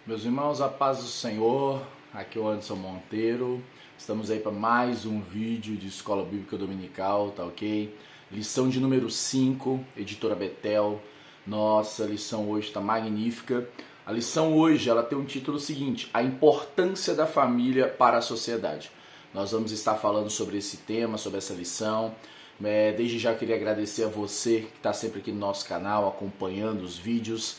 Meus irmãos, a paz do Senhor, aqui é o Anderson Monteiro, estamos aí para mais um vídeo de Escola Bíblica Dominical, tá ok? Lição de número 5, Editora Betel. Nossa, a lição hoje está magnífica. A lição hoje ela tem um título seguinte: A importância da família para a sociedade. Nós vamos estar falando sobre esse tema, sobre essa lição. Desde já queria agradecer a você que está sempre aqui no nosso canal, acompanhando os vídeos,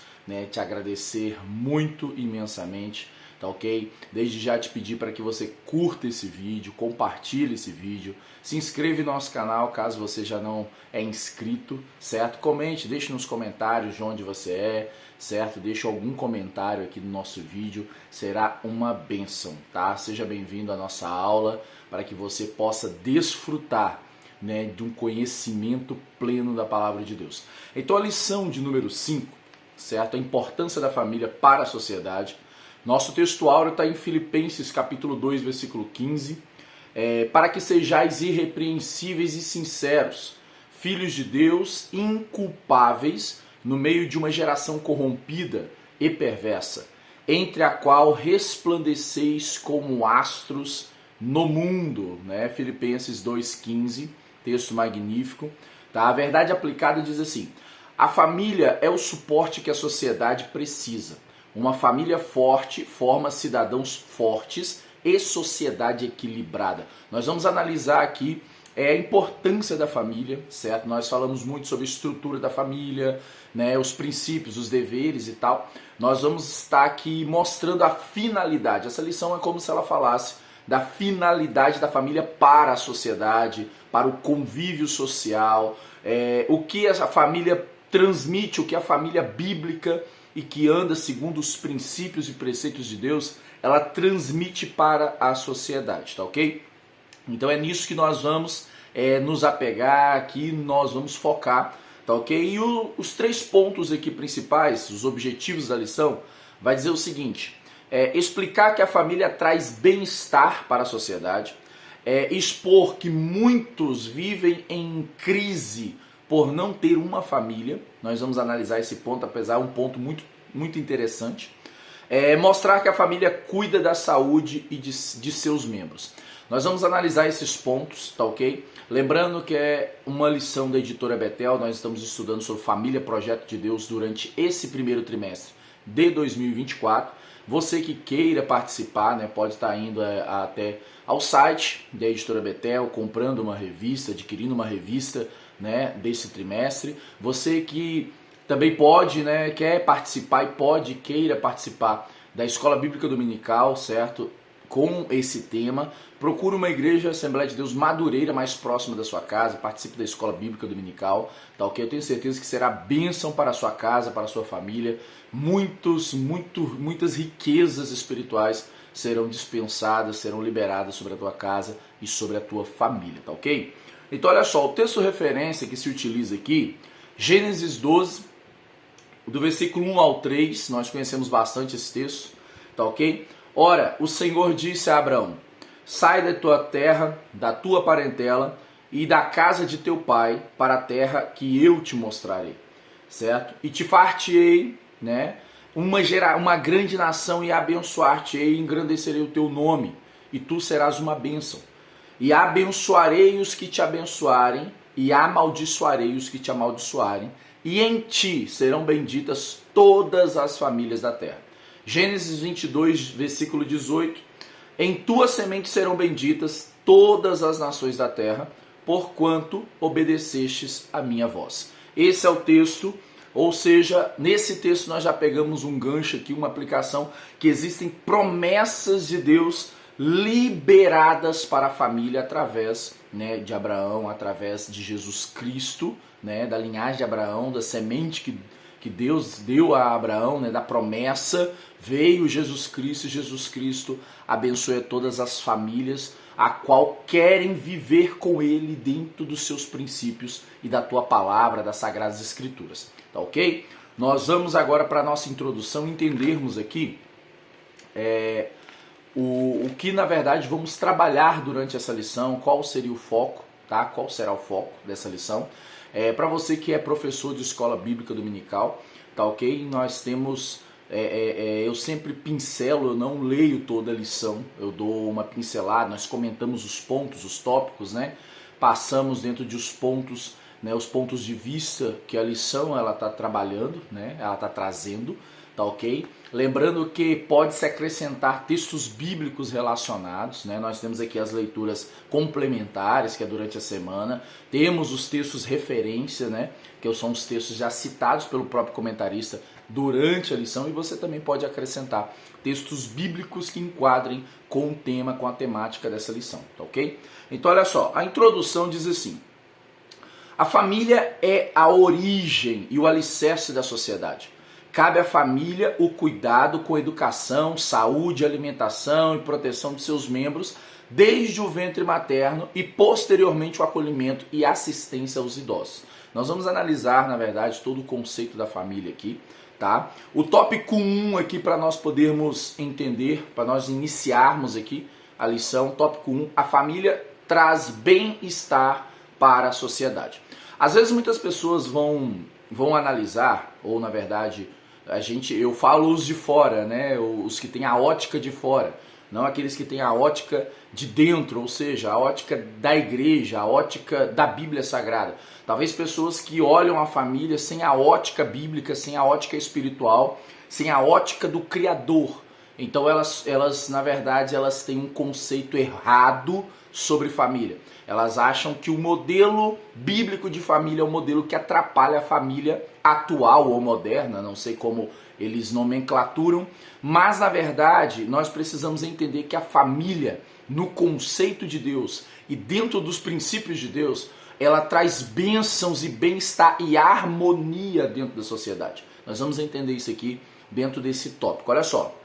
te agradecer muito, imensamente, tá ok? Desde já te pedir para que você curta esse vídeo, compartilhe esse vídeo, se inscreva no nosso canal caso você já não é inscrito, certo? Comente, deixe nos comentários de onde você é, certo? Deixe algum comentário aqui no nosso vídeo, será uma bênção, tá? Seja bem-vindo à nossa aula para que você possa desfrutar de um conhecimento pleno da palavra de Deus. Então a lição de número 5, certo? A importância da família para a sociedade. Nosso texto áureo está em Filipenses capítulo 2, versículo 15. Para que sejais irrepreensíveis e sinceros, filhos de Deus, inculpáveis, no meio de uma geração corrompida e perversa, entre a qual resplandeceis como astros no mundo. Filipenses 2,15, texto magnífico. Tá? A verdade aplicada diz assim: a família é o suporte que a sociedade precisa. Uma família forte forma cidadãos fortes e sociedade equilibrada. Nós vamos analisar aqui a importância da família, certo? Nós falamos muito sobre a estrutura da família, os princípios, os deveres e tal. Nós vamos estar aqui mostrando a finalidade. Essa lição é como se ela falasse da finalidade da família para a sociedade, para o convívio social, o que a família transmite, o que a família bíblica e que anda segundo os princípios e preceitos de Deus, ela transmite para a sociedade, tá ok? Então é nisso que nós vamos nos apegar aqui, nós vamos focar, tá ok? E os 3 pontos aqui principais, os objetivos da lição, vai dizer o seguinte: explicar que a família traz bem-estar para a sociedade, expor que muitos vivem em crise por não ter uma família. Nós vamos analisar esse ponto, apesar de um ponto muito, muito interessante. Mostrar que a família cuida da saúde e de seus membros. Nós vamos analisar esses pontos, tá ok? Lembrando que é uma lição da Editora Betel, nós estamos estudando sobre Família, Projeto de Deus durante esse primeiro trimestre de 2024. Você que queira participar, pode estar indo até ao site da Editora Betel, comprando uma revista, adquirindo uma revista desse trimestre. Você que também pode, quer participar e queira participar da Escola Bíblica Dominical, certo? Com esse tema, procure uma igreja Assembleia de Deus Madureira mais próxima da sua casa, participe da Escola Bíblica Dominical, tá ok? Eu tenho certeza que será bênção para a sua casa, para a sua família. Muitas riquezas espirituais serão dispensadas, serão liberadas sobre a tua casa e sobre a tua família, tá ok? Então olha só, o texto referência que se utiliza aqui, Gênesis 12, do versículo 1 ao 3, nós conhecemos bastante esse texto, tá ok? Ora, o Senhor disse a Abraão: sai da tua terra, da tua parentela e da casa de teu pai para a terra que eu te mostrarei, certo? E te far-te-ei, uma grande nação, e abençoar-te-ei e engrandecerei o teu nome, e tu serás uma bênção. E abençoarei os que te abençoarem, e amaldiçoarei os que te amaldiçoarem, e em ti serão benditas todas as famílias da terra. Gênesis 22, versículo 18. Em tua semente serão benditas todas as nações da terra, porquanto obedecestes a minha voz. Esse é o texto, ou seja, nesse texto nós já pegamos um gancho aqui, uma aplicação, que existem promessas de Deus liberadas para a família através de Abraão, através de Jesus Cristo, da linhagem de Abraão, da semente que Deus deu a Abraão, da promessa, veio Jesus Cristo, e Jesus Cristo abençoa todas as famílias a qual querem viver com Ele dentro dos seus princípios e da tua palavra, das Sagradas Escrituras, tá ok? Nós vamos agora para a nossa introdução entendermos aqui o que na verdade vamos trabalhar durante essa lição, qual seria o foco, tá? Qual será o foco dessa lição? Para você que é professor de escola bíblica dominical, tá ok? Nós temos eu sempre pincelo, eu não leio toda a lição, eu dou uma pincelada, nós comentamos os pontos, os tópicos, né? Passamos dentro de os pontos, né, os pontos de vista que a lição ela está trabalhando, né? Ela está trazendo, tá ok? Lembrando que pode-se acrescentar textos bíblicos relacionados, né? Nós temos aqui as leituras complementares, que é durante a semana, temos os textos referência, né? Que são os textos já citados pelo próprio comentarista durante a lição, e você também pode acrescentar textos bíblicos que enquadrem com o tema, com a temática dessa lição, tá ok? Então olha só, a introdução diz assim: a família é a origem e o alicerce da sociedade. Cabe à família o cuidado com educação, saúde, alimentação e proteção de seus membros, desde o ventre materno e posteriormente o acolhimento e assistência aos idosos. Nós vamos analisar, na verdade, todo o conceito da família aqui, tá? O tópico 1 aqui para nós podermos entender, para nós iniciarmos aqui a lição, tópico 1, a família traz bem-estar para a sociedade. Às vezes muitas pessoas vão analisar, ou na verdade, eu falo os de fora, né? Os que têm a ótica de fora, não aqueles que têm a ótica de dentro, ou seja, a ótica da igreja, a ótica da Bíblia Sagrada. Talvez pessoas que olham a família sem a ótica bíblica, sem a ótica espiritual, sem a ótica do Criador. Então elas na verdade, elas têm um conceito errado sobre família. Elas acham que o modelo bíblico de família é o modelo que atrapalha a família atual ou moderna, não sei como eles nomenclaturam, mas na verdade nós precisamos entender que a família, no conceito de Deus e dentro dos princípios de Deus, ela traz bênçãos e bem-estar e harmonia dentro da sociedade. Nós vamos entender isso aqui dentro desse tópico. Olha só.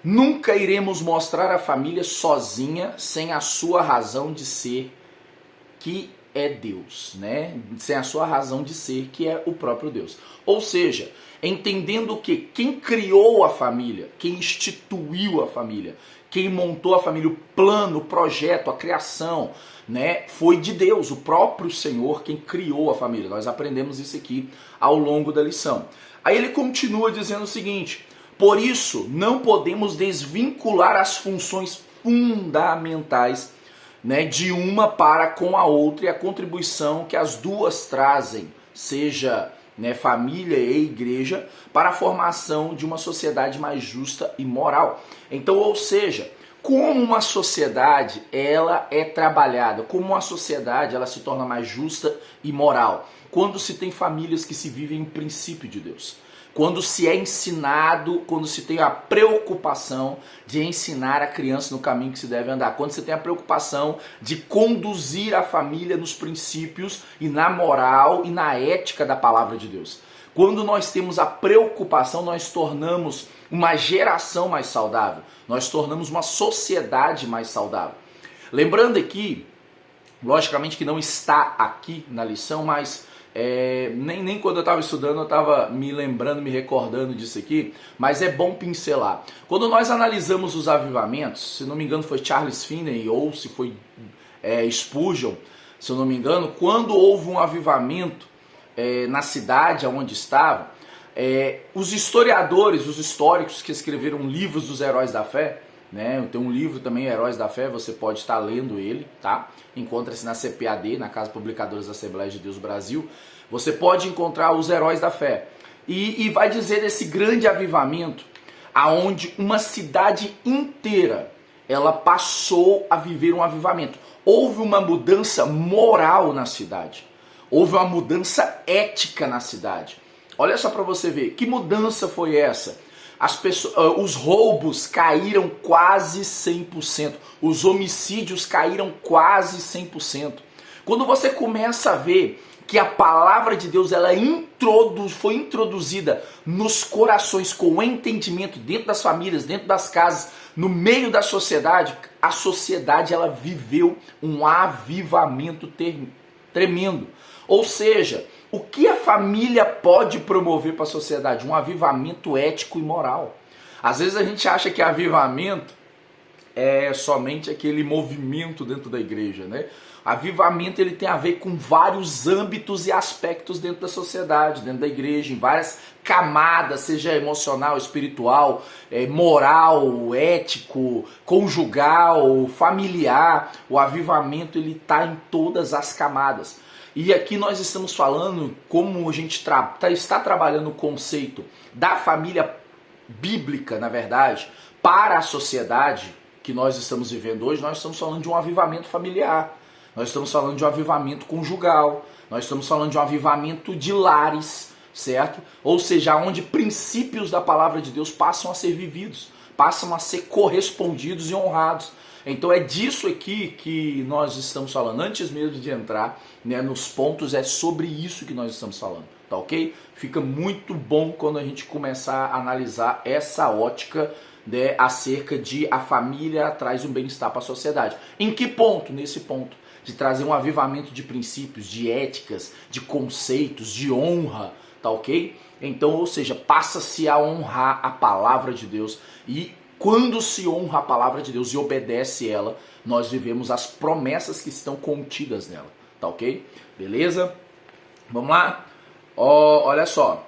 Nunca iremos mostrar a família sozinha sem a sua razão de ser, que é Deus, né? Sem a sua razão de ser, que é o próprio Deus. Ou seja, entendendo que quem criou a família, quem instituiu a família, quem montou a família, o plano, o projeto, a criação, né, foi de Deus, o próprio Senhor quem criou a família. Nós aprendemos isso aqui ao longo da lição. Aí ele continua dizendo o seguinte: por isso, não podemos desvincular as funções fundamentais, né, de uma para com a outra e a contribuição que as duas trazem, seja, né, família e igreja, para a formação de uma sociedade mais justa e moral. Então, ou seja, como uma sociedade ela é trabalhada, como uma sociedade ela se torna mais justa e moral, quando se tem famílias que se vivem o princípio de Deus. Quando se é ensinado, quando se tem a preocupação de ensinar a criança no caminho que se deve andar, quando você tem a preocupação de conduzir a família nos princípios e na moral e na ética da palavra de Deus. Quando nós temos a preocupação, nós tornamos uma geração mais saudável, nós tornamos uma sociedade mais saudável. Lembrando aqui, logicamente que não está aqui na lição, mas nem quando eu estava estudando eu estava me lembrando, me recordando disso aqui, mas é bom pincelar. Quando nós analisamos os avivamentos, se não me engano foi Charles Finney ou se foi Spurgeon, se eu não me engano, quando houve um avivamento na cidade onde estava, os historiadores, os históricos que escreveram livros dos heróis da fé, né? Tem um livro também, Heróis da Fé, você pode estar lendo ele, tá? Encontra-se na CPAD, na Casa Publicadora da Assembleia de Deus Brasil. Você pode encontrar os Heróis da Fé. E vai dizer desse grande avivamento, aonde uma cidade inteira, ela passou a viver um avivamento. Houve uma mudança moral na cidade. Houve uma mudança ética na cidade. Olha só para você ver, que mudança foi essa? Os roubos caíram quase 100%, os homicídios caíram quase 100%. Quando você começa a ver que a palavra de Deus ela foi introduzida nos corações com entendimento, dentro das famílias, dentro das casas, no meio da sociedade, a sociedade ela viveu um avivamento tremendo. Ou seja, o que a família pode promover para a sociedade? Um avivamento ético e moral. Às vezes a gente acha que avivamento é somente aquele movimento dentro da igreja, né? Avivamento ele tem a ver com vários âmbitos e aspectos dentro da sociedade, dentro da igreja, em várias camadas, seja emocional, espiritual, moral, ético, conjugal, familiar. O avivamento ele está em todas as camadas. E aqui nós estamos falando como a gente está trabalhando o conceito da família bíblica, na verdade, para a sociedade que nós estamos vivendo hoje. Nós estamos falando de um avivamento familiar. Nós estamos falando de um avivamento conjugal, nós estamos falando de um avivamento de lares, certo? Ou seja, onde princípios da palavra de Deus passam a ser vividos, passam a ser correspondidos e honrados. Então é disso aqui que nós estamos falando. Antes mesmo de entrar, né, nos pontos, é sobre isso que nós estamos falando, tá ok? Fica muito bom quando a gente começar a analisar essa ótica, né, acerca de a família traz um bem-estar para a sociedade. Em que ponto? Nesse ponto de trazer um avivamento de princípios, de éticas, de conceitos, de honra, tá ok? Então, ou seja, passa-se a honrar a palavra de Deus, e quando se honra a palavra de Deus e obedece ela, nós vivemos as promessas que estão contidas nela, tá ok? Beleza? Vamos lá? Olha só.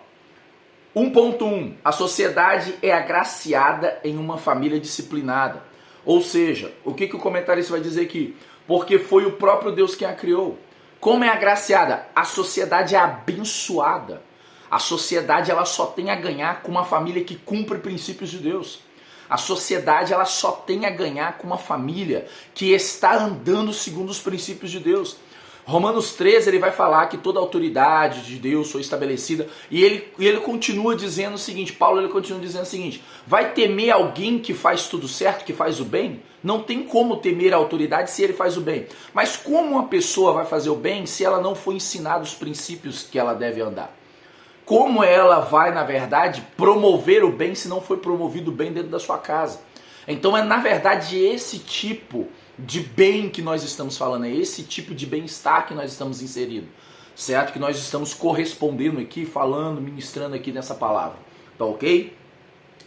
1.1. A sociedade é agraciada em uma família disciplinada. Ou seja, o que o comentarista vai dizer aqui? Porque foi o próprio Deus quem a criou. Como é agraciada? A sociedade é abençoada. A sociedade ela só tem a ganhar com uma família que cumpre princípios de Deus. A sociedade ela só tem a ganhar com uma família que está andando segundo os princípios de Deus. Romanos 13 ele vai falar que toda a autoridade de Deus foi estabelecida, e ele continua dizendo o seguinte, Paulo ele continua dizendo o seguinte: vai temer alguém que faz tudo certo, que faz o bem? Não tem como temer a autoridade se ele faz o bem. Mas como uma pessoa vai fazer o bem se ela não foi ensinada os princípios que ela deve andar? Como ela vai, na verdade, promover o bem se não foi promovido o bem dentro da sua casa? Então é, na verdade, esse tipo de bem que nós estamos falando, é esse tipo de bem-estar que nós estamos inserindo, certo? Que nós estamos correspondendo aqui, falando, ministrando aqui nessa palavra, tá ok?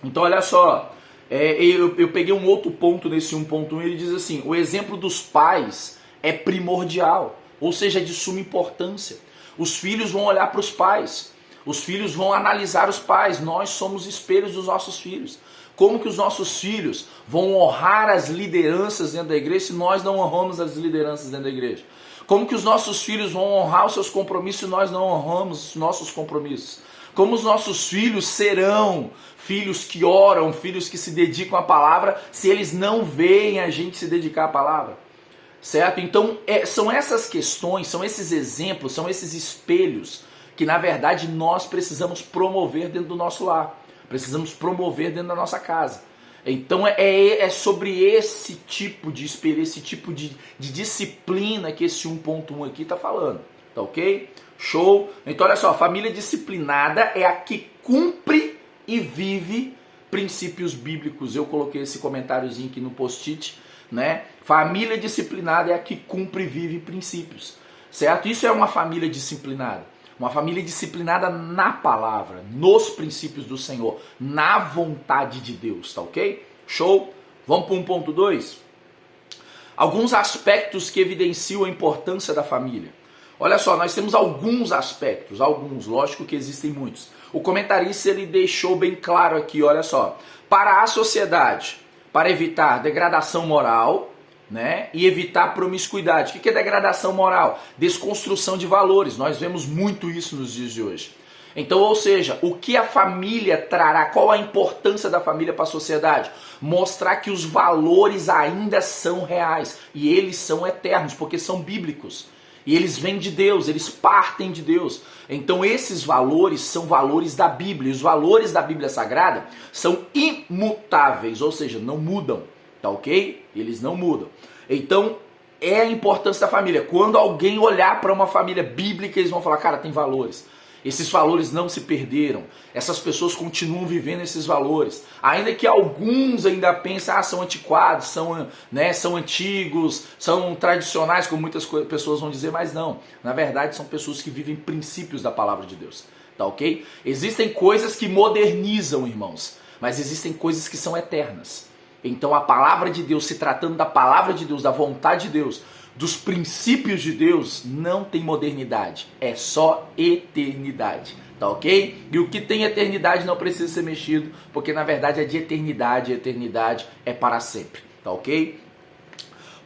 Então olha só, eu peguei um outro ponto nesse 1.1, ele diz assim: o exemplo dos pais é primordial, ou seja, é de suma importância. Os filhos vão olhar para os pais, os filhos vão analisar os pais, nós somos espelhos dos nossos filhos. Como que os nossos filhos vão honrar as lideranças dentro da igreja se nós não honramos as lideranças dentro da igreja? Como que os nossos filhos vão honrar os seus compromissos se nós não honramos os nossos compromissos? Como os nossos filhos serão filhos que oram, filhos que se dedicam à palavra, se eles não veem a gente se dedicar à palavra? Certo? Então são essas questões, são esses exemplos, são esses espelhos que na verdade nós precisamos promover dentro do nosso lar. Precisamos promover dentro da nossa casa. Então é sobre esse tipo de espelho, esse tipo de disciplina que esse 1.1 aqui está falando. Tá ok? Show? Então olha só, a família disciplinada é a que cumpre e vive princípios bíblicos. Eu coloquei esse comentáriozinho aqui no post-it, né? Família disciplinada é a que cumpre e vive princípios. Certo? Isso é uma família disciplinada. Uma família disciplinada na palavra, nos princípios do Senhor, na vontade de Deus, tá ok? Show? Vamos para 1.2? Alguns aspectos que evidenciam a importância da família. Olha só, nós temos alguns aspectos, lógico que existem muitos. O comentarista ele deixou bem claro aqui, olha só. Para a sociedade, para evitar degradação moral, né, e evitar promiscuidade. O que é degradação moral? Desconstrução de valores. Nós vemos muito isso nos dias de hoje. Então, ou seja, o que a família trará? Qual a importância da família para a sociedade? Mostrar que os valores ainda são reais e eles são eternos, porque são bíblicos. E eles vêm de Deus, eles partem de Deus. Então esses valores são valores da Bíblia. E os valores da Bíblia Sagrada são imutáveis, ou seja, não mudam. Tá ok? Eles não mudam. Então, é a importância da família. Quando alguém olhar para uma família bíblica, eles vão falar, cara, tem valores. Esses valores não se perderam. Essas pessoas continuam vivendo esses valores. Ainda que alguns ainda pensem, são antiquados, são antigos, são tradicionais, como muitas pessoas vão dizer, mas não. Na verdade, são pessoas que vivem princípios da palavra de Deus. Tá ok? Existem coisas que modernizam, irmãos, mas existem coisas que são eternas. Então a palavra de Deus, se tratando da palavra de Deus, da vontade de Deus, dos princípios de Deus, não tem modernidade, é só eternidade, tá ok? E o que tem eternidade não precisa ser mexido, porque na verdade é de eternidade, a eternidade é para sempre, tá ok?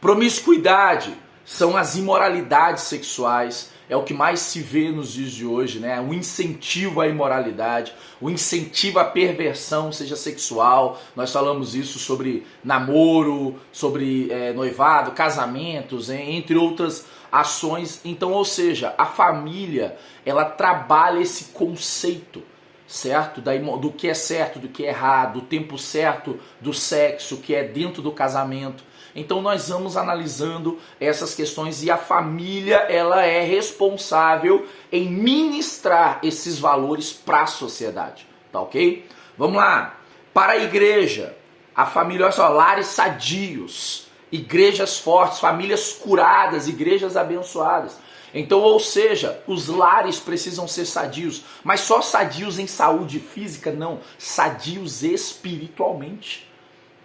Promiscuidade são as imoralidades sexuais, é o que mais se vê nos dias de hoje, né? O incentivo à imoralidade, o incentivo à perversão, seja sexual. Nós falamos isso sobre namoro, sobre noivado, casamentos, entre outras ações. Então, ou seja, a família, ela trabalha esse conceito, certo? Do que é certo, do que é errado, do tempo certo do sexo, que é dentro do casamento. Então nós vamos analisando essas questões e a família, ela é responsável em ministrar esses valores para a sociedade, tá ok? Vamos lá, para a igreja, a família, olha só, lares sadios, igrejas fortes, famílias curadas, igrejas abençoadas. Então, ou seja, os lares precisam ser sadios, mas só sadios em saúde física? Não, sadios espiritualmente,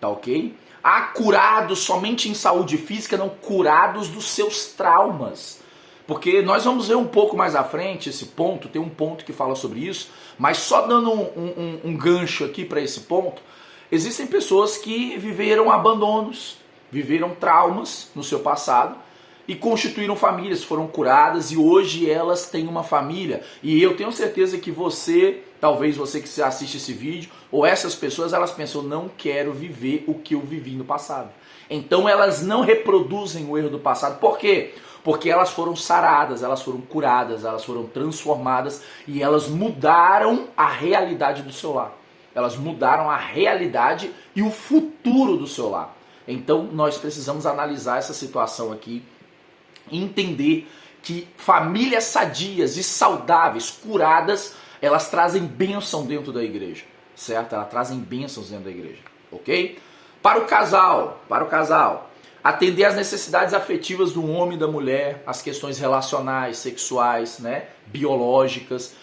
tá ok? Há curados somente em saúde física, não curados dos seus traumas. Porque nós vamos ver um pouco mais à frente esse ponto, tem um ponto que fala sobre isso, mas só dando um gancho aqui para esse ponto, existem pessoas que viveram abandonos, viveram traumas no seu passado e constituíram famílias, foram curadas e hoje elas têm uma família. E eu tenho certeza que você, talvez você que assiste esse vídeo, ou essas pessoas, elas pensam, não quero viver o que eu vivi no passado. Então elas não reproduzem o erro do passado. Por quê? Porque elas foram saradas, elas foram curadas, elas foram transformadas e elas mudaram a realidade do seu lar. Elas mudaram a realidade e o futuro do seu lar. Então nós precisamos analisar essa situação aqui, entender que famílias sadias e saudáveis, curadas, elas trazem bênção dentro da igreja, certo? Elas trazem bênçãos dentro da igreja, ok? Para o casal, atender às necessidades afetivas do homem e da mulher, as questões relacionais, sexuais, né, biológicas,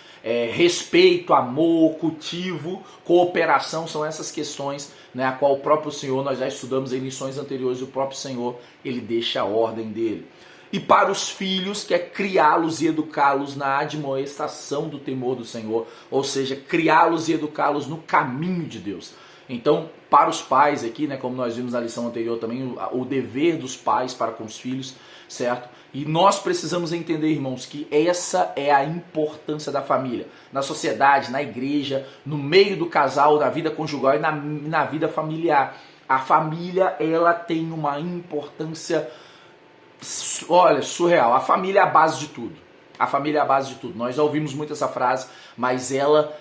respeito, amor, cultivo, cooperação, são essas questões, né, a qual o próprio Senhor, nós já estudamos em lições anteriores, o próprio Senhor, ele deixa a ordem dele. E para os filhos, que é criá-los e educá-los na admoestação do temor do Senhor, ou seja, criá-los e educá-los no caminho de Deus. Então, para os pais aqui, né, como nós vimos na lição anterior também, o dever dos pais para com os filhos, certo? E nós precisamos entender, irmãos, que essa é a importância da família. Na sociedade, na igreja, no meio do casal, na vida conjugal e na vida familiar. A família, ela tem uma importância, olha, surreal. A família é a base de tudo. A família é a base de tudo. Nós já ouvimos muito essa frase, mas ela,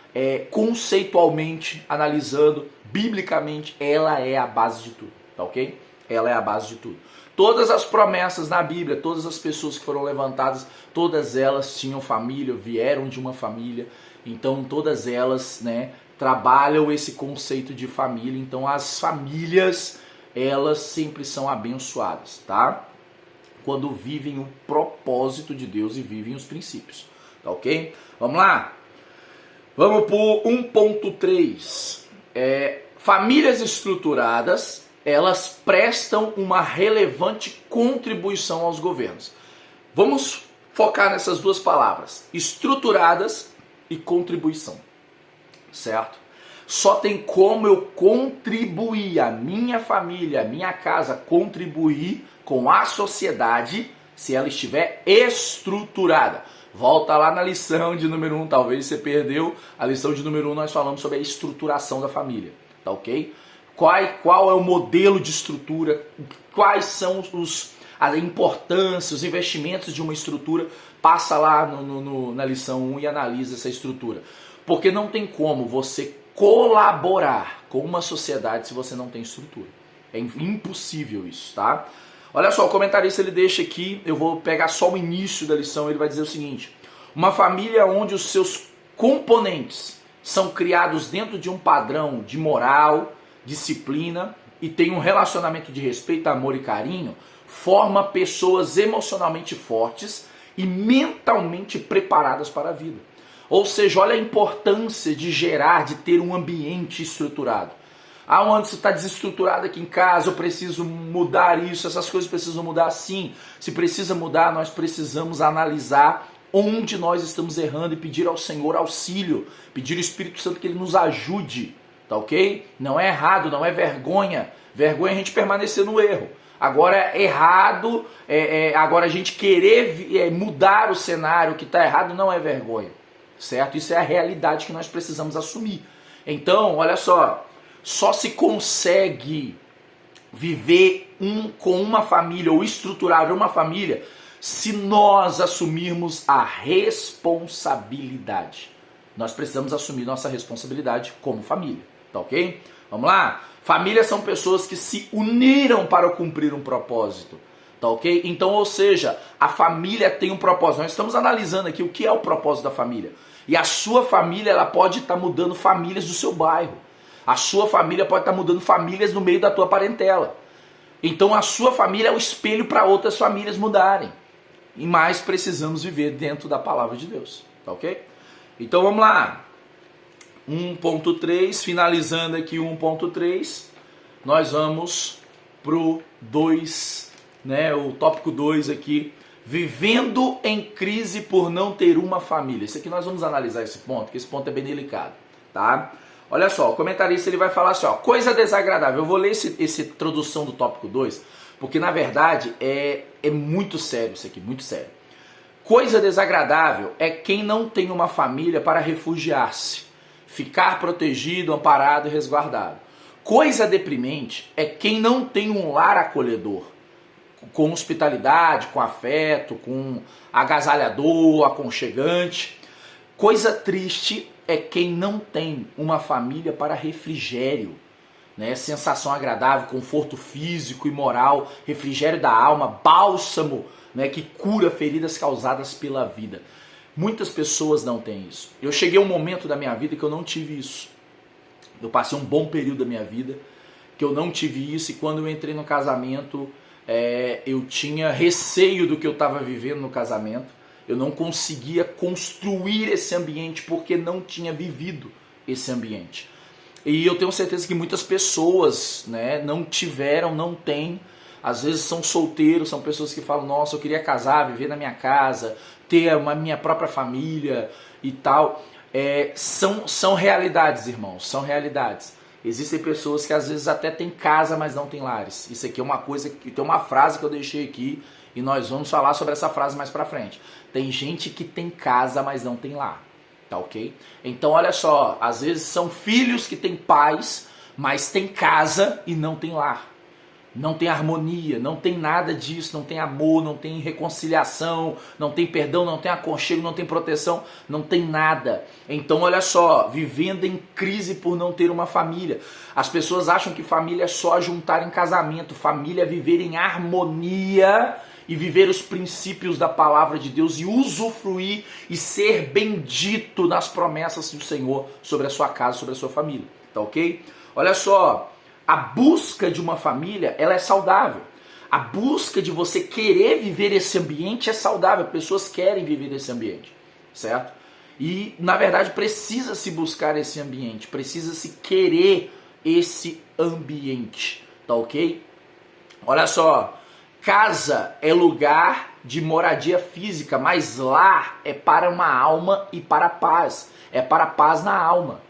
conceitualmente, analisando, biblicamente, ela é a base de tudo, tá ok? Ela é a base de tudo. Todas as promessas na Bíblia, todas as pessoas que foram levantadas, todas elas tinham família, vieram de uma família. Então, todas elas, né, trabalham esse conceito de família. Então, as famílias, elas sempre são abençoadas, tá? Quando vivem o propósito de Deus e vivem os princípios, tá ok? Vamos lá? Vamos por 1.3. Famílias estruturadas, elas prestam uma relevante contribuição aos governos. Vamos focar nessas duas palavras, estruturadas e contribuição, certo? Só tem como eu contribuir, a minha família, a minha casa, contribuir com a sociedade se ela estiver estruturada. Volta lá na lição de número 1, talvez você perdeu. A lição de número 1 nós falamos sobre a estruturação da família, tá ok? Qual é o modelo de estrutura, quais são a importância, os investimentos de uma estrutura. Passa lá na lição 1 e analisa essa estrutura. Porque não tem como você colaborar com uma sociedade se você não tem estrutura. É impossível isso, tá? Olha só, o comentarista ele deixa aqui, eu vou pegar só o início da lição, ele vai dizer o seguinte: uma família onde os seus componentes são criados dentro de um padrão de moral, disciplina e tem um relacionamento de respeito, amor e carinho, forma pessoas emocionalmente fortes e mentalmente preparadas para a vida. Ou seja, olha a importância de ter um ambiente estruturado. Ah, Anderson, está desestruturado aqui em casa, eu preciso mudar isso, essas coisas precisam mudar sim. Se precisa mudar, nós precisamos analisar onde nós estamos errando e pedir ao Senhor auxílio, pedir ao Espírito Santo que Ele nos ajude, tá ok? Não é errado, não é vergonha. Vergonha é a gente permanecer no erro. Agora, errado, agora a gente querer mudar o cenário que está errado não é vergonha, certo? Isso é a realidade que nós precisamos assumir. Então, olha só se consegue viver com uma família ou estruturar uma família se nós assumirmos a responsabilidade. Nós precisamos assumir nossa responsabilidade como família, tá ok? Vamos lá? Famílias são pessoas que se uniram para cumprir um propósito, tá ok? Então, ou seja, a família tem um propósito. Nós estamos analisando aqui o que é o propósito da família. E a sua família, ela pode estar mudando famílias do seu bairro. A sua família pode estar mudando famílias no meio da tua parentela. Então, a sua família é o espelho para outras famílias mudarem. E mais precisamos viver dentro da palavra de Deus, tá ok? Então, vamos lá. 1.3, finalizando aqui 1.3, nós vamos pro 2, né, o tópico 2 aqui, vivendo em crise por não ter uma família. Isso aqui nós vamos analisar esse ponto, que esse ponto é bem delicado, tá? Olha só, o comentarista ele vai falar assim, ó, coisa desagradável. Eu vou ler essa introdução do tópico 2, porque na verdade é muito sério isso aqui, muito sério. Coisa desagradável é quem não tem uma família para refugiar-se, ficar protegido, amparado e resguardado. Coisa deprimente é quem não tem um lar acolhedor, com hospitalidade, com afeto, com agasalhador, aconchegante. Coisa triste é quem não tem uma família para refrigério, né? Sensação agradável, conforto físico e moral, refrigério da alma, bálsamo, né? Que cura feridas causadas pela vida. Muitas pessoas não têm isso. Eu cheguei a um momento da minha vida que eu não tive isso. Eu passei um bom período da minha vida que eu não tive isso, e quando eu entrei no casamento, eu tinha receio do que eu estava vivendo no casamento. Eu não conseguia construir esse ambiente porque não tinha vivido esse ambiente. E eu tenho certeza que muitas pessoas, né, não tiveram, não têm. Às vezes são solteiros, são pessoas que falam, nossa, eu queria casar, viver na minha casa, ter uma minha própria família e tal. São realidades, irmãos, são realidades. Existem pessoas que às vezes até têm casa, mas não têm lares. Isso aqui é uma coisa, que tem uma frase que eu deixei aqui, e nós vamos falar sobre essa frase mais pra frente. Tem gente que tem casa, mas não tem lar, tá ok? Então olha só, às vezes são filhos que têm pais, mas têm casa e não têm lar. Não tem harmonia, não tem nada disso, não tem amor, não tem reconciliação, não tem perdão, não tem aconchego, não tem proteção, não tem nada. Então olha só, vivendo em crise por não ter uma família. As pessoas acham que família é só juntar em casamento, família é viver em harmonia e viver os princípios da palavra de Deus e usufruir e ser bendito nas promessas do Senhor sobre a sua casa, sobre a sua família, tá ok? Olha só. A busca de uma família, ela é saudável. A busca de você querer viver esse ambiente é saudável. Pessoas querem viver esse ambiente, certo? E, na verdade, precisa-se buscar esse ambiente. Precisa-se querer esse ambiente, tá ok? Olha só, casa é lugar de moradia física, mas lar é para uma alma e para a paz. É para a paz na alma.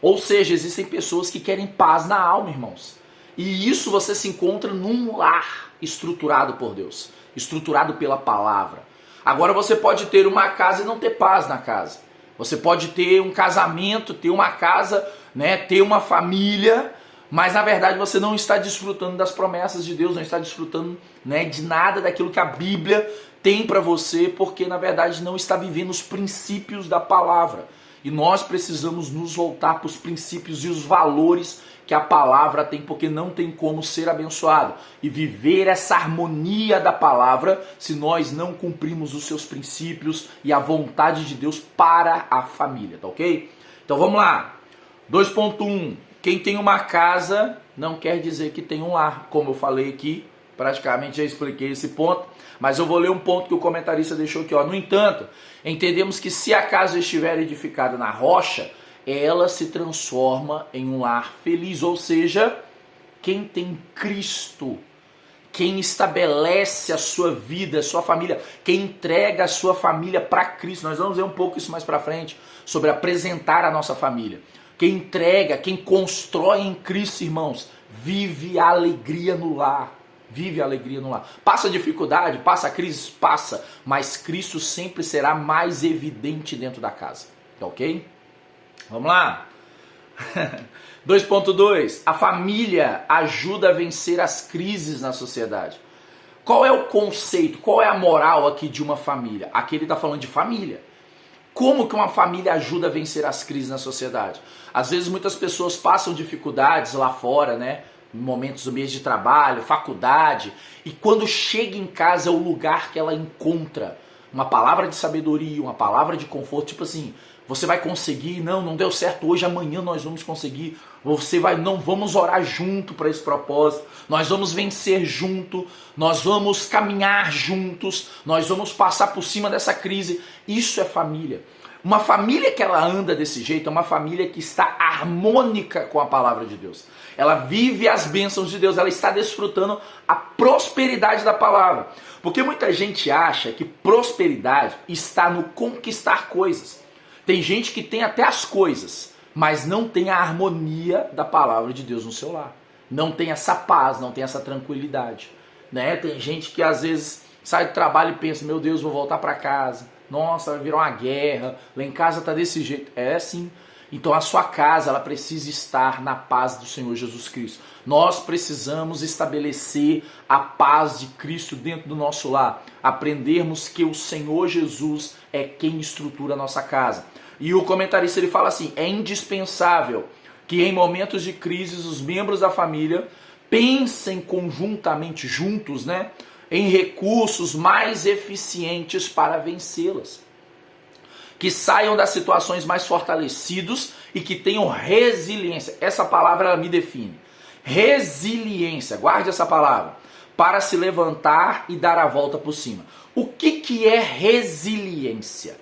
Ou seja, existem pessoas que querem paz na alma, irmãos. E isso você se encontra num lar estruturado por Deus, estruturado pela palavra. Agora você pode ter uma casa e não ter paz na casa. Você pode ter um casamento, ter uma casa, né, ter uma família, mas na verdade você não está desfrutando das promessas de Deus, não está desfrutando, né, de nada daquilo que a Bíblia tem para você, porque na verdade não está vivendo os princípios da palavra. E nós precisamos nos voltar para os princípios e os valores que a palavra tem, porque não tem como ser abençoado e viver essa harmonia da palavra se nós não cumprimos os seus princípios e a vontade de Deus para a família, tá ok? Então vamos lá. 2.1. Quem tem uma casa não quer dizer que tem um lar, como eu falei aqui, praticamente já expliquei esse ponto, mas eu vou ler um ponto que o comentarista deixou aqui, ó. No entanto, entendemos que se a casa estiver edificada na rocha, ela se transforma em um lar feliz. Ou seja, quem tem Cristo, quem estabelece a sua vida, a sua família, quem entrega a sua família para Cristo. Nós vamos ver um pouco isso mais para frente, sobre apresentar a nossa família. Quem entrega, quem constrói em Cristo, irmãos, vive a alegria no lar. Vive a alegria no lar. Passa dificuldade, passa crise, passa. Mas Cristo sempre será mais evidente dentro da casa. Tá ok? Vamos lá. 2.2. A família ajuda a vencer as crises na sociedade. Qual é o conceito, qual é a moral aqui de uma família? Aqui ele está falando de família. Como que uma família ajuda a vencer as crises na sociedade? Às vezes muitas pessoas passam dificuldades lá fora, né? Momentos do mês de trabalho, faculdade, e quando chega em casa é o lugar que ela encontra uma palavra de sabedoria, uma palavra de conforto, tipo assim, você vai conseguir, não deu certo hoje, amanhã nós vamos conseguir, vamos orar junto para esse propósito, nós vamos vencer junto, nós vamos caminhar juntos, nós vamos passar por cima dessa crise. Isso é família. Uma família que ela anda desse jeito é uma família que está harmônica com a palavra de Deus. Ela vive as bênçãos de Deus, ela está desfrutando a prosperidade da palavra. Porque muita gente acha que prosperidade está no conquistar coisas. Tem gente que tem até as coisas, mas não tem a harmonia da palavra de Deus no seu lar. Não tem essa paz, não tem essa tranquilidade. Né? Tem gente que às vezes sai do trabalho e pensa, meu Deus, vou voltar para casa. Nossa, vai virar uma guerra, lá em casa tá desse jeito. É assim. Então a sua casa, ela precisa estar na paz do Senhor Jesus Cristo. Nós precisamos estabelecer a paz de Cristo dentro do nosso lar. Aprendermos que o Senhor Jesus é quem estrutura a nossa casa. E o comentarista ele fala assim, é indispensável que em momentos de crise os membros da família pensem conjuntamente, juntos, né? Em recursos mais eficientes para vencê-las. Que saiam das situações mais fortalecidos e que tenham resiliência. Essa palavra ela me define. Resiliência, guarde essa palavra. Para se levantar e dar a volta por cima. O que é resiliência?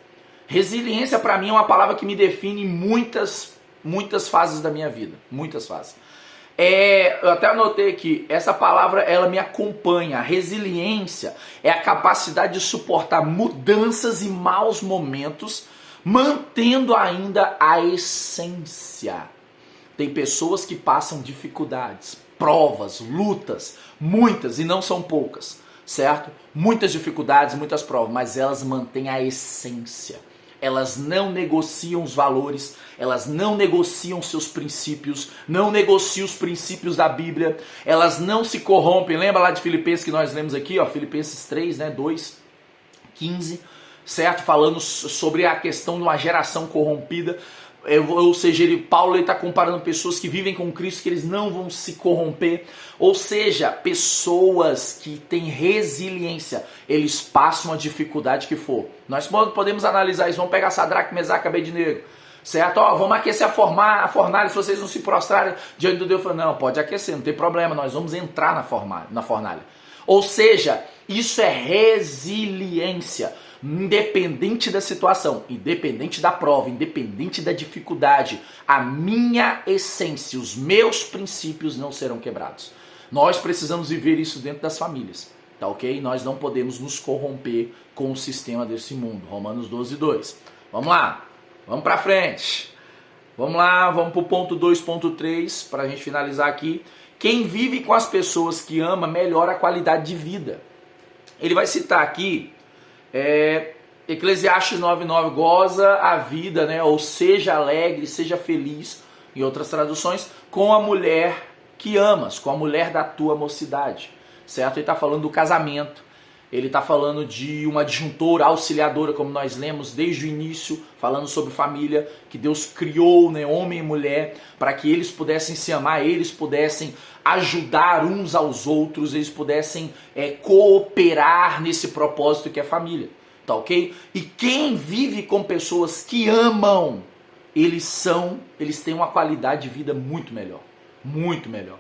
Resiliência para mim é uma palavra que me define em muitas fases da minha vida. Muitas fases. Eu até anotei aqui, essa palavra ela me acompanha. A resiliência é a capacidade de suportar mudanças e maus momentos, mantendo ainda a essência. Tem pessoas que passam dificuldades, provas, lutas, muitas e não são poucas, certo? Muitas dificuldades, muitas provas, mas elas mantêm a essência. Elas não negociam os valores, elas não negociam seus princípios, não negociam os princípios da Bíblia, elas não se corrompem. Lembra lá de Filipenses que nós lemos aqui, ó, Filipenses 3, né, 2, 15, certo? Falando sobre a questão de uma geração corrompida. Ou seja, Paulo está comparando pessoas que vivem com Cristo, que eles não vão se corromper. Ou seja, pessoas que têm resiliência, eles passam a dificuldade que for. Nós podemos analisar isso, vamos pegar Sadraque, Mesaque e Abednego, certo? Ó, vamos aquecer a fornalha, se vocês não se prostrarem diante do Deus. Não, pode aquecer, não tem problema, nós vamos entrar na fornalha. Ou seja, isso é resiliência. Independente da situação, independente da prova, independente da dificuldade, a minha essência, os meus princípios não serão quebrados. Nós precisamos viver isso dentro das famílias, tá ok? Nós não podemos nos corromper com o sistema desse mundo. Romanos 12, 2. Vamos lá, vamos pra frente. Vamos lá, vamos pro ponto 2.3, pra gente finalizar aqui. Quem vive com as pessoas que ama, melhora a qualidade de vida. Ele vai citar aqui Eclesiastes 9:9, goza a vida, né? Ou seja alegre, seja feliz, em outras traduções, com a mulher que amas, com a mulher da tua mocidade, certo? Ele está falando do casamento, ele está falando de uma adjuntora, auxiliadora, como nós lemos desde o início, falando sobre família, que Deus criou, né, homem e mulher, para que eles pudessem se amar, eles pudessem ajudar uns aos outros, eles pudessem cooperar nesse propósito que é família, tá ok? E quem vive com pessoas que amam, eles têm uma qualidade de vida muito melhor, muito melhor.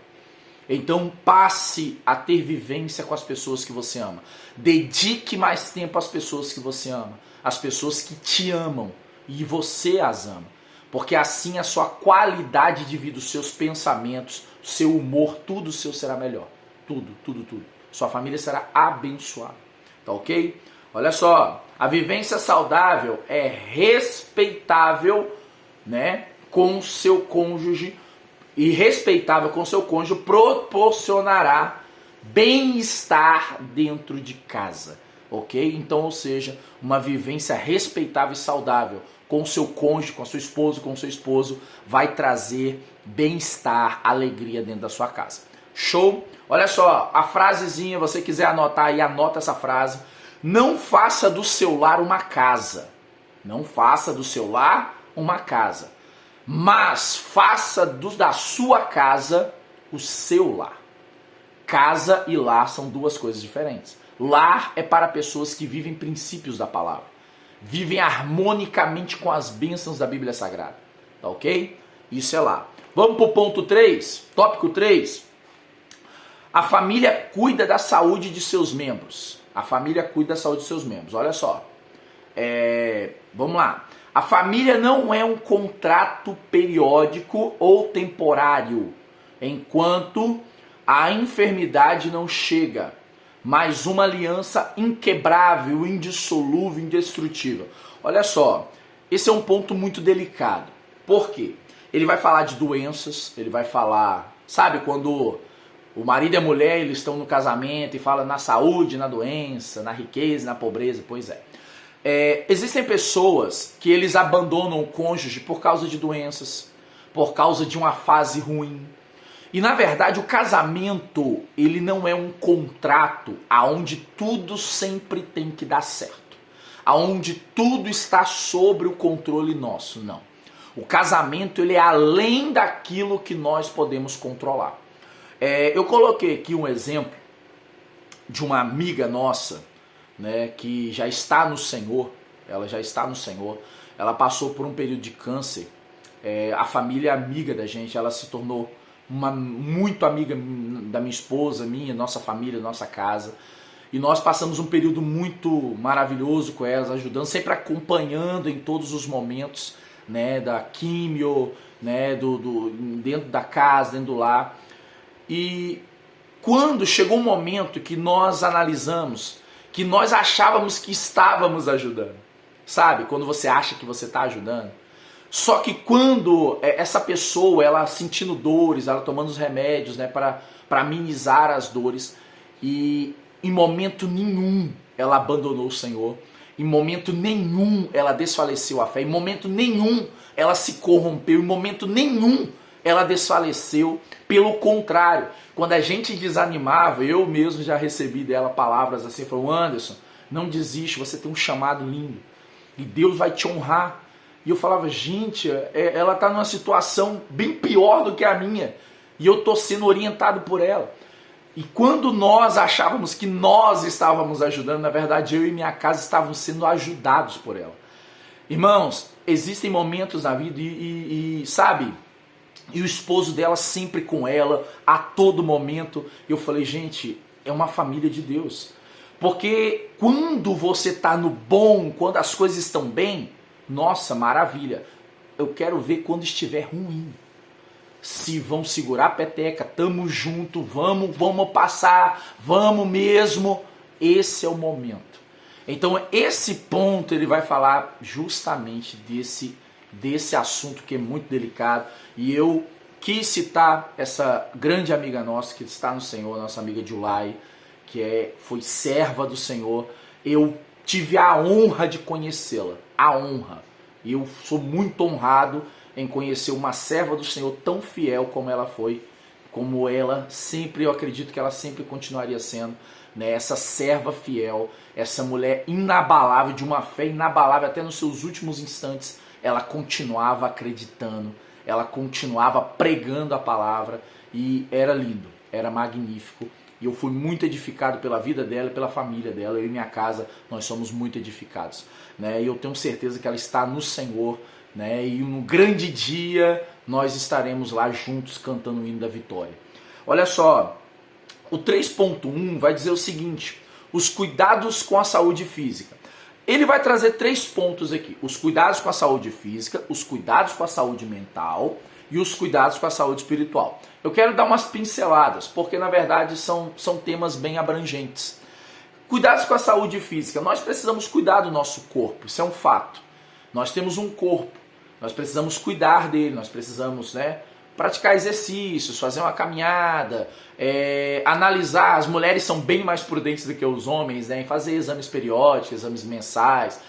Então passe a ter vivência com as pessoas que você ama. Dedique mais tempo às pessoas que você ama. As pessoas que te amam e você as ama. porque assim a sua qualidade de vida, os seus pensamentos, o seu humor, tudo seu será melhor. Tudo, tudo, tudo. Sua família será abençoada. Tá ok? Olha só, a vivência saudável é respeitável, né, com seu cônjuge, e respeitável com seu cônjuge proporcionará bem-estar dentro de casa, ok? Então, ou seja, uma vivência respeitável e saudável com seu cônjuge, com a sua esposa, com seu esposo, vai trazer bem-estar, alegria dentro da sua casa. Show? Olha só, a frasezinha, você quiser anotar aí, anota essa frase. Não faça do seu lar uma casa. Não faça do seu lar uma casa. Mas faça da sua casa o seu lar. Casa e lar são duas coisas diferentes. Lar é para pessoas que vivem princípios da palavra. Vivem harmonicamente com as bênçãos da Bíblia Sagrada. Tá ok? Isso é lar. Vamos para o ponto 3, tópico 3. A família cuida da saúde de seus membros. A família cuida da saúde de seus membros. Olha só. Vamos lá. A família não é um contrato periódico ou temporário, enquanto a enfermidade não chega, mas uma aliança inquebrável, indissolúvel, indestrutível. Olha só, esse é um ponto muito delicado. Por quê? Ele vai falar de doenças, ele vai falar, sabe, quando o marido e a mulher eles estão no casamento e fala na saúde, na doença, na riqueza, na pobreza, pois é. Existem pessoas que eles abandonam o cônjuge por causa de doenças, por causa de uma fase ruim. E na verdade o casamento ele não é um contrato aonde tudo sempre tem que dar certo, aonde tudo está sobre o controle nosso, não. O casamento ele é além daquilo que nós podemos controlar. Eu coloquei aqui um exemplo de uma amiga nossa, né, que já está no Senhor, ela já está no Senhor, ela passou por um período de câncer, a família é amiga da gente, ela se tornou muito amiga da minha esposa, minha, nossa família, nossa casa, e nós passamos um período muito maravilhoso com elas, ajudando, sempre acompanhando em todos os momentos, né, da químio, né, dentro da casa, dentro do lar, e quando chegou um momento que nós analisamos, que nós achávamos que estávamos ajudando. Sabe? Quando você acha que você está ajudando. Só que quando essa pessoa, ela sentindo dores, ela tomando os remédios, né, para amenizar as dores, e em momento nenhum ela abandonou o Senhor, em momento nenhum ela desfaleceu a fé, em momento nenhum ela se corrompeu, em momento nenhum ela desfaleceu. Pelo contrário, quando a gente desanimava, eu mesmo já recebi dela palavras assim, falou: Anderson, não desiste, você tem um chamado lindo e Deus vai te honrar. E eu falava: gente, ela está numa situação bem pior do que a minha e eu estou sendo orientado por ela. E quando nós achávamos que nós estávamos ajudando, na verdade eu e minha casa estávamos sendo ajudados por ela. Irmãos, existem momentos na vida e sabe, e o esposo dela sempre com ela, a todo momento. Eu falei: gente, é uma família de Deus. Porque quando você está no bom, quando as coisas estão bem, nossa, maravilha. Eu quero ver quando estiver ruim. Se vão segurar a peteca, tamo junto, vamos passar, vamos mesmo. Esse é o momento. Então esse ponto ele vai falar justamente desse assunto que é muito delicado, e eu quis citar essa grande amiga nossa que está no Senhor, nossa amiga Julai, que foi serva do Senhor. Eu tive a honra de conhecê-la, a honra. E eu sou muito honrado em conhecer uma serva do Senhor tão fiel como ela foi, como ela sempre, eu acredito que ela sempre continuaria sendo, né? Essa serva fiel, essa mulher inabalável, de uma fé inabalável até nos seus últimos instantes. Ela continuava acreditando, ela continuava pregando a palavra, e era lindo, era magnífico. E eu fui muito edificado pela vida dela e pela família dela. Eu e minha casa, nós somos muito edificados, né? E eu tenho certeza que ela está no Senhor, né? E no grande dia nós estaremos lá juntos cantando o hino da vitória. Olha só, o 3.1 vai dizer o seguinte: os cuidados com a saúde física. Ele vai trazer 3 pontos aqui: os cuidados com a saúde física, os cuidados com a saúde mental e os cuidados com a saúde espiritual. Eu quero dar umas pinceladas, porque na verdade são temas bem abrangentes. Cuidados com a saúde física. Nós precisamos cuidar do nosso corpo, isso é um fato. Nós temos um corpo, nós precisamos cuidar dele, nós precisamos, praticar exercícios, fazer uma caminhada, analisar. As mulheres são bem mais prudentes do que os homens, em fazer exames periódicos, exames mensais,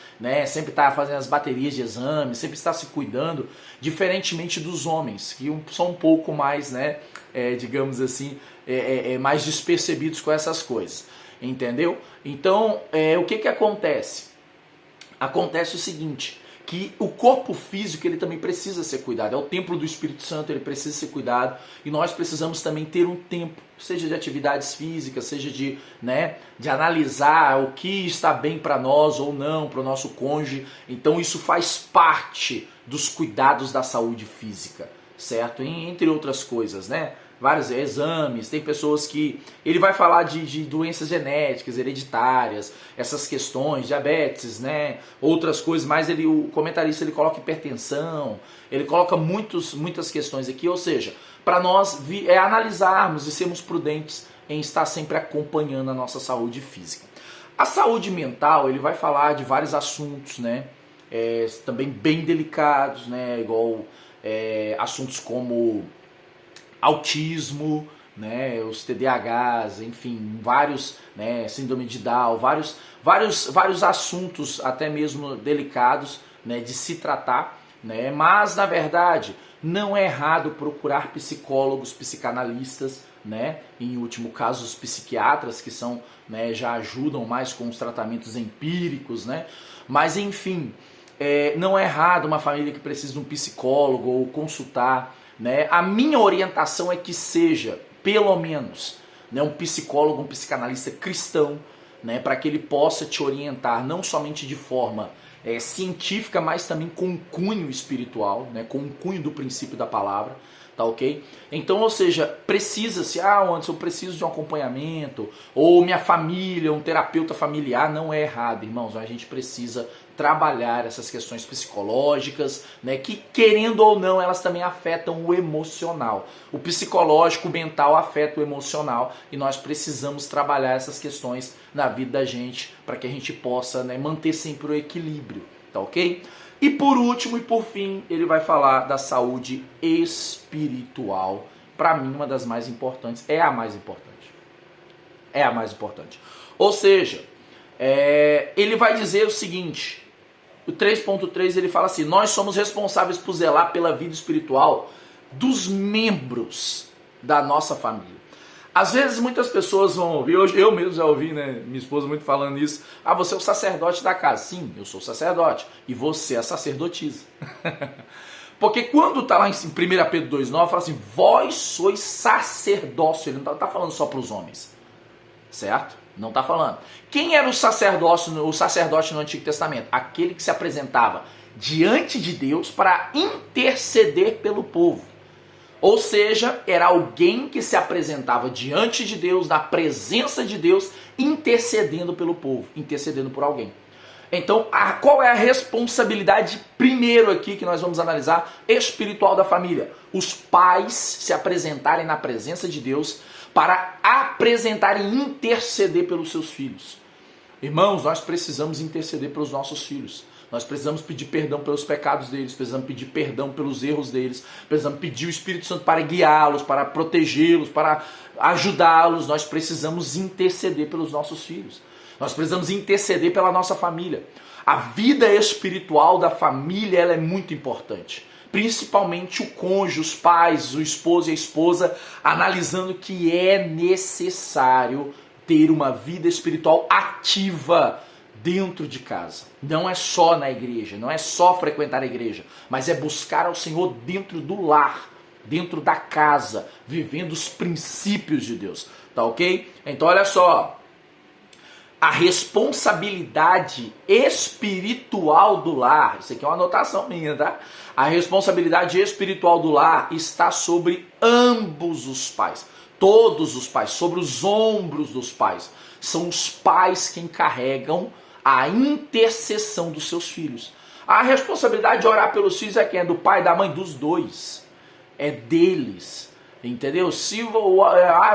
sempre estar fazendo as baterias de exames, sempre estar se cuidando, diferentemente dos homens, que são um pouco mais, digamos assim, mais despercebidos com essas coisas, entendeu? Então, o que acontece? Acontece o seguinte, que o corpo físico ele também precisa ser cuidado, é o templo do Espírito Santo, ele precisa ser cuidado, e nós precisamos também ter um tempo, seja de atividades físicas, seja de analisar o que está bem para nós ou não, para o nosso cônjuge. Então isso faz parte dos cuidados da saúde física, certo? Entre outras coisas, vários exames, tem pessoas que... Ele vai falar de doenças genéticas, hereditárias, essas questões, diabetes, outras coisas, mas o comentarista ele coloca hipertensão, ele coloca muitas questões aqui, ou seja, para nós analisarmos e sermos prudentes em estar sempre acompanhando a nossa saúde física. A saúde mental, ele vai falar de vários assuntos, também bem delicados, igual assuntos como autismo, os TDAHs, enfim, vários, síndrome de Down, vários assuntos até mesmo delicados, de se tratar, mas na verdade não é errado procurar psicólogos, psicanalistas, em último caso os psiquiatras que são, já ajudam mais com os tratamentos empíricos, mas enfim, não é errado uma família que precisa de um psicólogo ou consultar. A minha orientação é que seja, pelo menos, um psicólogo, um psicanalista cristão, para que ele possa te orientar, não somente de forma científica, mas também com um cunho espiritual, com um cunho do princípio da palavra, tá ok? Então, ou seja, precisa-se, Anderson, eu preciso de um acompanhamento, ou minha família, um terapeuta familiar, não é errado, irmãos, a gente precisa trabalhar essas questões psicológicas, que querendo ou não, elas também afetam o emocional. O psicológico, o mental afeta o emocional e nós precisamos trabalhar essas questões na vida da gente para que a gente possa manter sempre o equilíbrio, tá ok? E por último e por fim, ele vai falar da saúde espiritual. Para mim, uma das mais importantes, é a mais importante. É a mais importante. Ou seja, ele vai dizer o seguinte, o 3.3 ele fala assim: nós somos responsáveis por zelar pela vida espiritual dos membros da nossa família. Às vezes muitas pessoas vão ouvir, eu mesmo já ouvi, minha esposa muito falando isso: você é o sacerdote da casa. Sim, eu sou sacerdote e você é sacerdotisa. Porque quando está lá em 1 Pedro 2,9, fala assim: vós sois sacerdócio. Ele não está falando só para os homens, certo? Não está falando. Quem era o sacerdote no Antigo Testamento? Aquele que se apresentava diante de Deus para interceder pelo povo. Ou seja, era alguém que se apresentava diante de Deus, na presença de Deus, intercedendo pelo povo, intercedendo por alguém. Então, qual é a responsabilidade primeiro aqui que nós vamos analisar? Espiritual da família. Os pais se apresentarem na presença de Deus para apresentar e interceder pelos seus filhos. Irmãos, nós precisamos interceder pelos nossos filhos. Nós precisamos pedir perdão pelos pecados deles, precisamos pedir perdão pelos erros deles, precisamos pedir o Espírito Santo para guiá-los, para protegê-los, para ajudá-los. Nós precisamos interceder pelos nossos filhos. Nós precisamos interceder pela nossa família. A vida espiritual da família ela é muito importante. Principalmente o cônjuge, os pais, o esposo e a esposa, analisando que é necessário ter uma vida espiritual ativa dentro de casa. Não é só na igreja, não é só frequentar a igreja, mas é buscar ao Senhor dentro do lar, dentro da casa, vivendo os princípios de Deus. Tá ok? Então olha só. A responsabilidade espiritual do lar, isso aqui é uma anotação minha, tá? A responsabilidade espiritual do lar está sobre ambos os pais, todos os pais, sobre os ombros dos pais. São os pais quem carregam a intercessão dos seus filhos. A responsabilidade de orar pelos filhos é quem? É do pai, da mãe, dos dois. É deles. Entendeu? Se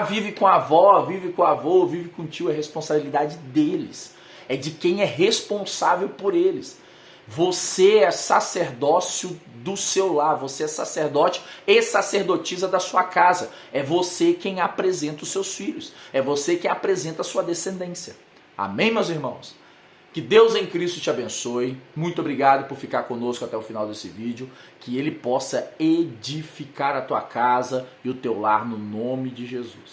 vive com a avó, vive com o avô, vive com o tio, é responsabilidade deles. É de quem é responsável por eles. Você é sacerdócio do seu lar, você é sacerdote e sacerdotisa da sua casa. É você quem apresenta os seus filhos, é você quem apresenta a sua descendência. Amém, meus irmãos? Que Deus em Cristo te abençoe. Muito obrigado por ficar conosco até o final desse vídeo. Que Ele possa edificar a tua casa e o teu lar no nome de Jesus.